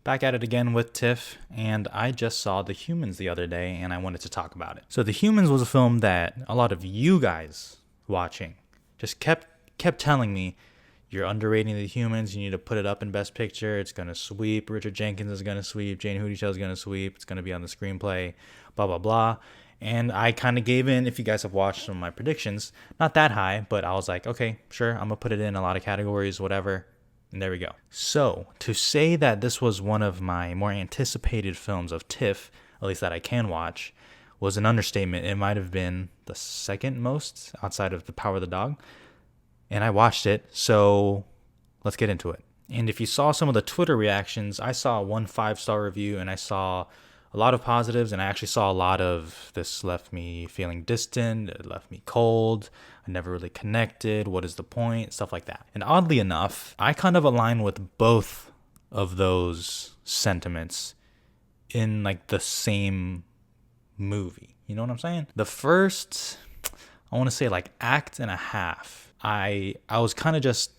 back at it again with TIFF, and I just saw The Humans the other day, and I wanted to talk about it. So The Humans was a film that a lot of you guys watching just kept telling me, you're underrating The Humans, you need to put it up in Best Picture, it's going to sweep, Richard Jenkins is going to sweep, Jane Houdyshell is going to sweep, it's going to be on the screenplay, blah, blah, blah. And I kind of gave in. If you guys have watched some of my predictions, not that high, but I was like, okay, sure, I'm going to put it in a lot of categories, whatever. And there we go. So to say that this was one of my more anticipated films of TIFF, at least that I can watch, was an understatement. It might have been the second most outside of The Power of the Dog. And I watched it, so let's get into it. And if you saw some of the Twitter reactions, I saw one 5-star review and I saw a lot of positives, and I actually saw a lot of this left me feeling distant, it left me cold, I never really connected, what is the point, stuff like that. And oddly enough, I kind of align with both of those sentiments in like the same movie. You know what I'm saying? The first, I want to say like act and a half, I was kind of just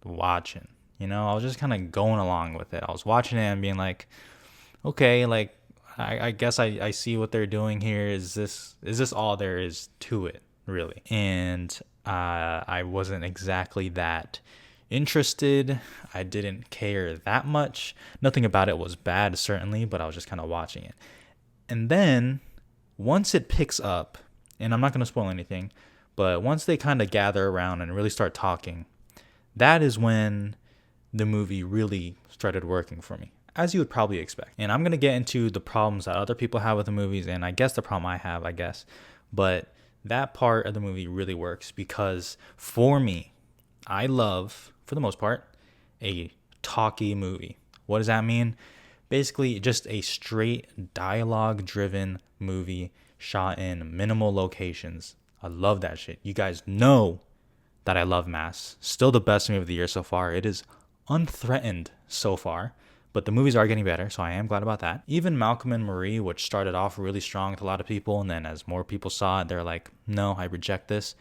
watching, I was just kind of going along with it. I was watching it and being like, okay, like, I guess I see what they're doing here. Is this all there is to it, really? And I wasn't exactly that interested. I didn't care that much. Nothing about it was bad, certainly, but I was just kind of watching it. And then once it picks up, and I'm not going to spoil anything, but once they kind of gather around and really start talking, that is when the movie really started working for me, as you would probably expect. And I'm going to get into the problems that other people have with the movies, and I guess the problem I have, But that part of the movie really works because for me, I love, for the most part, a talky movie. What does that mean? Basically, just a straight dialogue-driven movie shot in minimal locations. I love that shit. You guys know that I love Mass. Still the best movie of the year so far. It is unthreatened so far. But the movies are getting better, so I am glad about that. Even Malcolm and Marie, which started off really strong with a lot of people, and then as more people saw it, they're like, no, I reject this.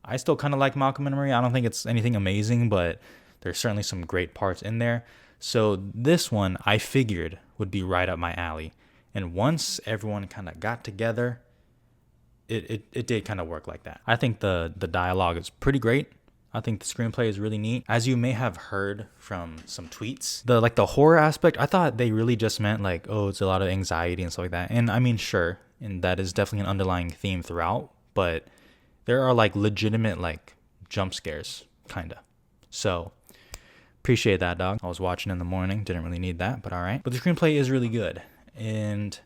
I still kind of like Malcolm and Marie. I don't think it's anything amazing, but there's certainly some great parts in there. So this one, I figured, would be right up my alley. And once everyone kind of got together, it did kind of work like that. I think the dialogue is pretty great. I think the screenplay is really neat. As you may have heard from some tweets, the horror aspect, I thought they really just meant like, oh, it's a lot of anxiety and stuff like that. And I mean, sure, and that is definitely an underlying theme throughout, but there are like legitimate like jump scares, kinda. So appreciate that, dog. I was watching in the morning, didn't really need that, but all right. But the screenplay is really good, and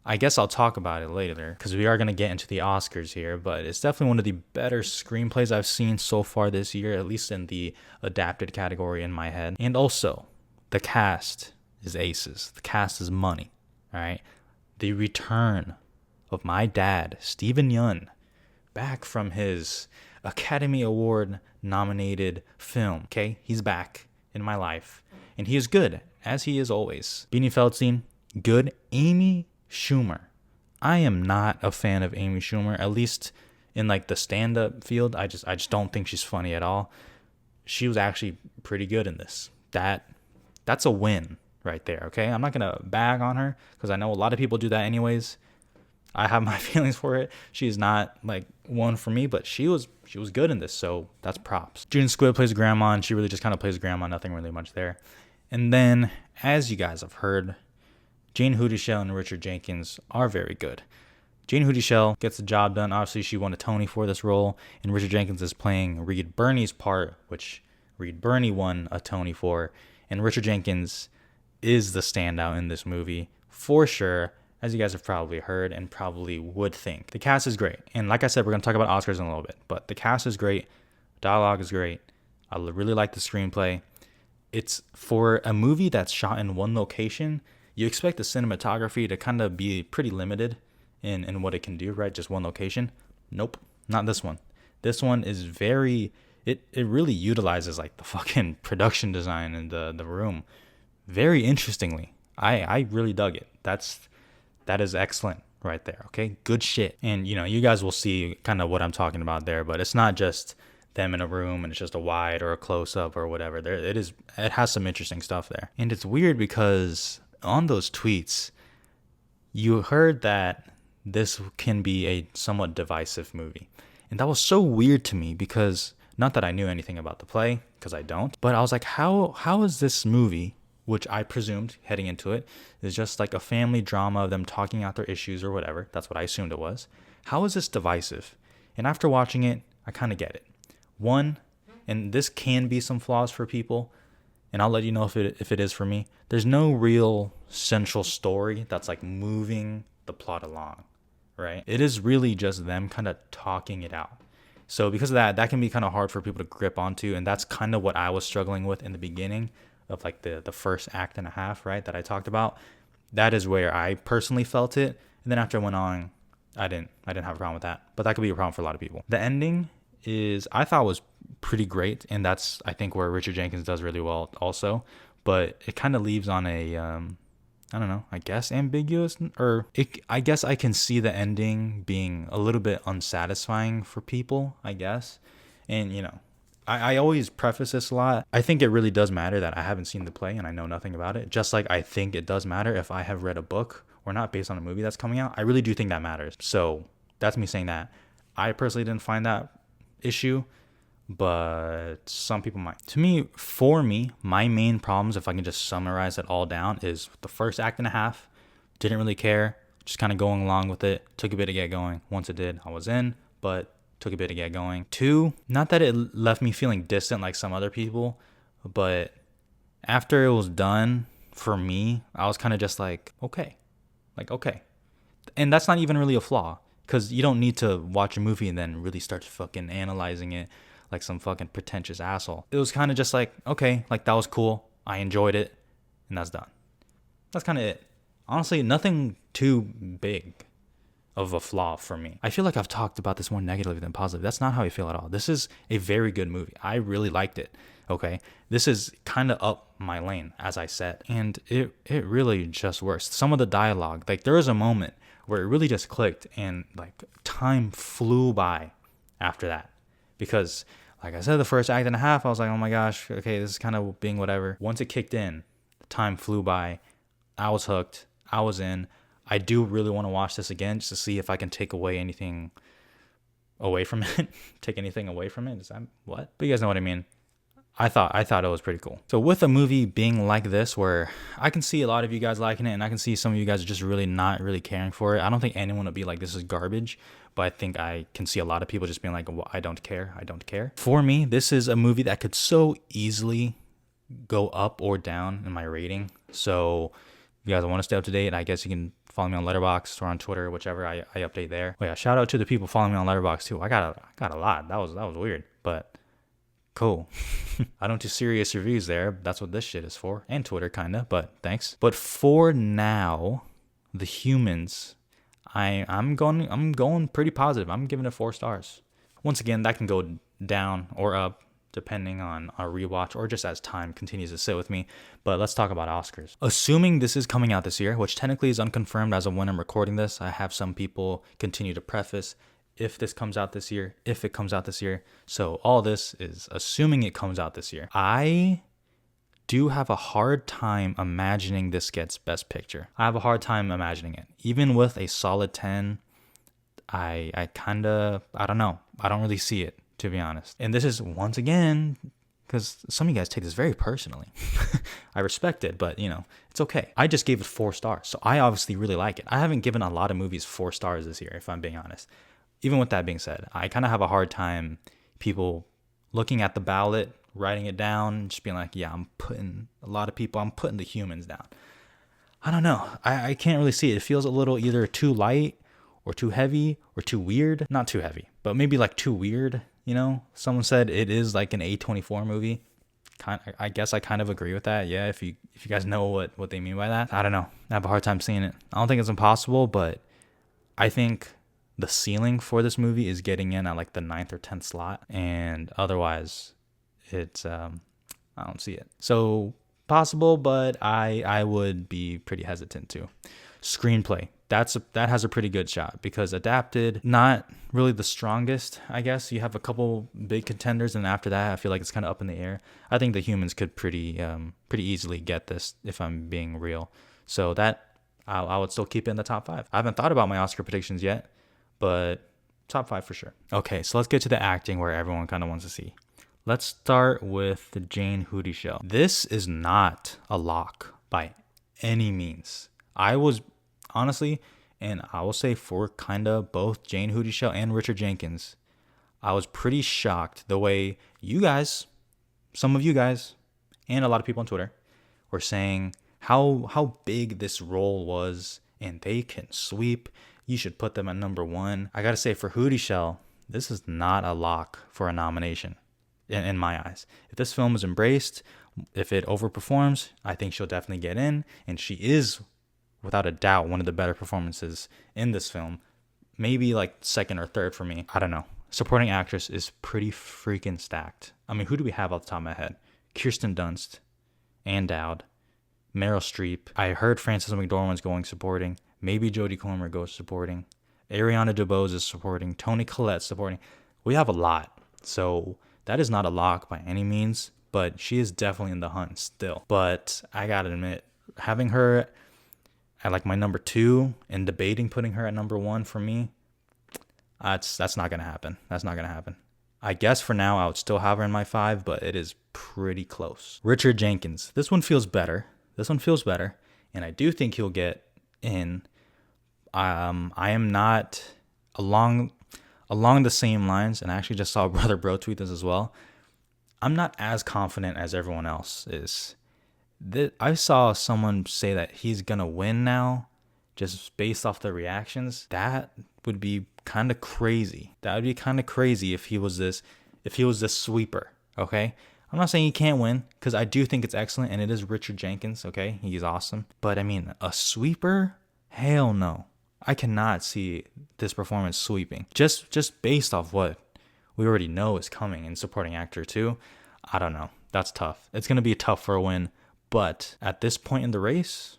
I guess I'll talk about it later because we are going to get into the Oscars here, but it's definitely one of the better screenplays I've seen so far this year, at least in the adapted category in my head. And also, the cast is aces. The cast is money, all right? The return of my dad, Steven Yeun, back from his Academy Award nominated film, okay? He's back in my life, and he is good, as he is always. Beanie Feldstein, good. Amy Schumer. I am not a fan of Amy Schumer, at least in like the stand-up field. I just don't think she's funny at all. She was actually pretty good in this. That's a win right there, okay? I'm not going to bag on her because I know a lot of people do that anyways. I have my feelings for it. She's not like one for me, but she was good in this, so that's props. June Squibb plays grandma, and she really just kind of plays grandma, nothing really much there. And then, as you guys have heard, Jane Houdyshell and Richard Jenkins are very good. Jane Houdyshell gets the job done. Obviously, she won a Tony for this role, and Richard Jenkins is playing Reed Birney's part, which Reed Birney won a Tony for, and Richard Jenkins is the standout in this movie for sure, as you guys have probably heard and probably would think. The cast is great, and like I said, we're going to talk about Oscars in a little bit, but the cast is great, dialogue is great, I really like the screenplay. It's for a movie that's shot in one location. You expect the cinematography to kind of be pretty limited in what it can do, right? Just one location. Nope, not this one. This one is it really utilizes like the fucking production design in the room very interestingly. I really dug it. That is excellent right there, okay? Good shit. And, you guys will see kind of what I'm talking about there, but it's not just them in a room and it's just a wide or a close up or whatever. It has some interesting stuff there. And it's weird because on those tweets, you heard that this can be a somewhat divisive movie. And that was so weird to me because not that I knew anything about the play, because I don't, but I was like, how is this movie, which I presumed heading into it is just like a family drama of them talking out their issues or whatever. That's what I assumed it was. How is this divisive? And after watching it, I kind of get it. One, and this can be some flaws for people, and I'll let you know if it is for me. There's no real central story that's like moving the plot along, right? It is really just them kind of talking it out. So because of that can be kind of hard for people to grip onto, and that's kind of what I was struggling with in the beginning of like the first act and a half, right, that I talked about. That is where I personally felt it, and then after it went on, I didn't have a problem with that. But that could be a problem for a lot of people. The ending I thought was pretty great, and that's I think where Richard Jenkins does really well also. But it kind of leaves on a I don't know, I guess ambiguous, I guess I can see the ending being a little bit unsatisfying for people, I guess. And I always preface this a lot. I think it really does matter that I haven't seen the play and I know nothing about it. Just like I think it does matter if I have read a book or not based on a movie that's coming out. I really do think that matters. So that's me saying that. I personally didn't find that issue, but some people might. For me, my main problems, if I can just summarize it all down, is the first act and a half. Didn't really care, just kind of going along with it. Took a bit to get going. Once it did, I was in, but took a bit to get going. 2, not that it left me feeling distant like some other people, but after it was done, for me, I was kind of just like, okay. And that's not even really a flaw, because you don't need to watch a movie and then really start fucking analyzing it like some fucking pretentious asshole. It was kind of just like, okay, like that was cool. I enjoyed it, and that's done. That's kind of it. Honestly, nothing too big of a flaw for me. I feel like I've talked about this more negatively than positive. That's not how I feel at all. This is a very good movie. I really liked it. Okay. This is kind of up my lane, as I said. And it really just works. Some of the dialogue, like there was a moment where it really just clicked and like time flew by after that. Because like I said, the first act and a half, I was like, oh my gosh, okay, this is kind of being whatever. Once it kicked in, time flew by. I was hooked. I was in. I do really want to watch this again just to see if I can take away anything away from it. Take anything away from it? Is that what? But you guys know what I mean. I thought it was pretty cool. So with a movie being like this, where I can see a lot of you guys liking it, and I can see some of you guys are just really not really caring for it. I don't think anyone would be like, this is garbage. But I think I can see a lot of people just being like, well, I don't care. For me, this is a movie that could so easily go up or down in my rating. So if you guys want to stay up to date, I guess you can follow me on Letterboxd or on Twitter, whichever. I update there. Oh yeah, shout out to the people following me on Letterboxd too. I got a lot. That was weird, but cool. I don't do serious reviews there. That's what this shit is for. And Twitter, kinda, but thanks. But for now, The Humans, I'm going pretty positive. I'm giving it 4 stars. Once again, that can go down or up depending on a rewatch or just as time continues to sit with me. But let's talk about Oscars. Assuming this is coming out this year, which technically is unconfirmed as of when I'm recording this. I have some people continue to preface if this comes out this year, if it comes out this year. So all this is assuming it comes out this year. I do have a hard time imagining this gets Best Picture. I have a hard time imagining it. Even with a solid 10, I don't know. I don't really see it, to be honest. And this is, once again, because some of you guys take this very personally. I respect it, but it's okay. I just gave it 4 stars, so I obviously really like it. I haven't given a lot of movies 4 stars this year, if I'm being honest. Even with that being said, I kind of have a hard time people looking at the ballot, writing it down, just being like, yeah, I'm putting The Humans down. I don't know. I can't really see it. It feels a little either too light or too heavy or too weird. Not too heavy, but maybe like too weird. Someone said it is like an A24 movie. I guess I kind of agree with that. Yeah, if you guys know what they mean by that. I don't know. I have a hard time seeing it. I don't think it's impossible, but I think the ceiling for this movie is getting in at like the 9th or 10th slot, and otherwise it's I don't see it. So possible, but I would be pretty hesitant to. Screenplay, that has a pretty good shot, because Adapted, not really the strongest, I guess. You have a couple big contenders, and after that, I feel like it's kind of up in the air. I think The Humans could pretty easily get this, if I'm being real. So that I would still keep it in the top 5. I haven't thought about my Oscar predictions yet, but top 5 for sure. Okay, so let's get to the acting where everyone kind of wants to see. Let's start with the Jane Houdyshell. This is not a lock by any means. I was honestly, and I will say for kind of both Jane Houdyshell and Richard Jenkins, I was pretty shocked the way you guys, some of you guys, and a lot of people on Twitter were saying how big this role was, and they can sweep. You should put them at number 1. I gotta say, for Houdyshell, this is not a lock for a nomination in my eyes. If this film is embraced, if it overperforms, I think she'll definitely get in, and she is, without a doubt, one of the better performances in this film. Maybe like second or third for me. I don't know. Supporting actress is pretty freaking stacked. I mean, who do we have off the top of my head? Kirsten Dunst, Ann Dowd, Meryl Streep. I heard Frances McDormand's going supporting. Maybe Jodie Comer goes supporting. Ariana DeBose is supporting. Toni Collette supporting. We have a lot. So that is not a lock by any means, but she is definitely in the hunt still. But I gotta admit, having her at like my number 2 and debating putting her at number 1 for me, that's not gonna happen. That's not gonna happen. I guess for now I would still have her in my 5, but it is pretty close. Richard Jenkins. This one feels better. And I do think he'll get in. I am not along the same lines, and I actually just saw Brother Bro tweet this as well. I'm not as confident as everyone else is. I saw someone say that he's gonna win now, just based off the reactions. That would be kind of crazy. That would be kind of crazy if he was this sweeper. Okay, I'm not saying he can't win, because I do think it's excellent, and it is Richard Jenkins. Okay, he's awesome. But I mean, a sweeper? Hell no. I cannot see this performance sweeping. Just based off what we already know is coming in supporting actor too. I don't know. That's tough. It's gonna be tough for a win. But at this point in the race,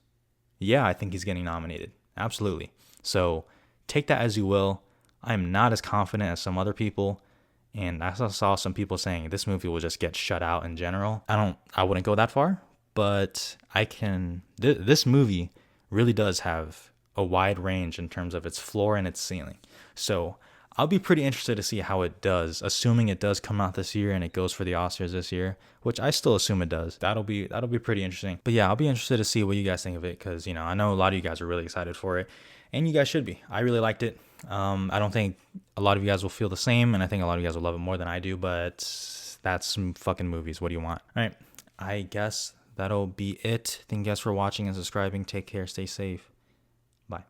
yeah, I think he's getting nominated. Absolutely. So take that as you will. I'm not as confident as some other people. And I saw some people saying this movie will just get shut out in general. I wouldn't go that far, but this movie really does have a wide range in terms of its floor and its ceiling. So I'll be pretty interested to see how it does, assuming it does come out this year and it goes for the Oscars this year, which I still assume it does. That'll be pretty interesting. But yeah, I'll be interested to see what you guys think of it, because I know a lot of you guys are really excited for it, and you guys should be. I really liked it. I don't think a lot of you guys will feel the same, and I think a lot of you guys will love it more than I do, but that's some fucking movies. What do you want? All right, I guess that'll be it. Thank you guys for watching and subscribing. Take care. Stay safe. Bye.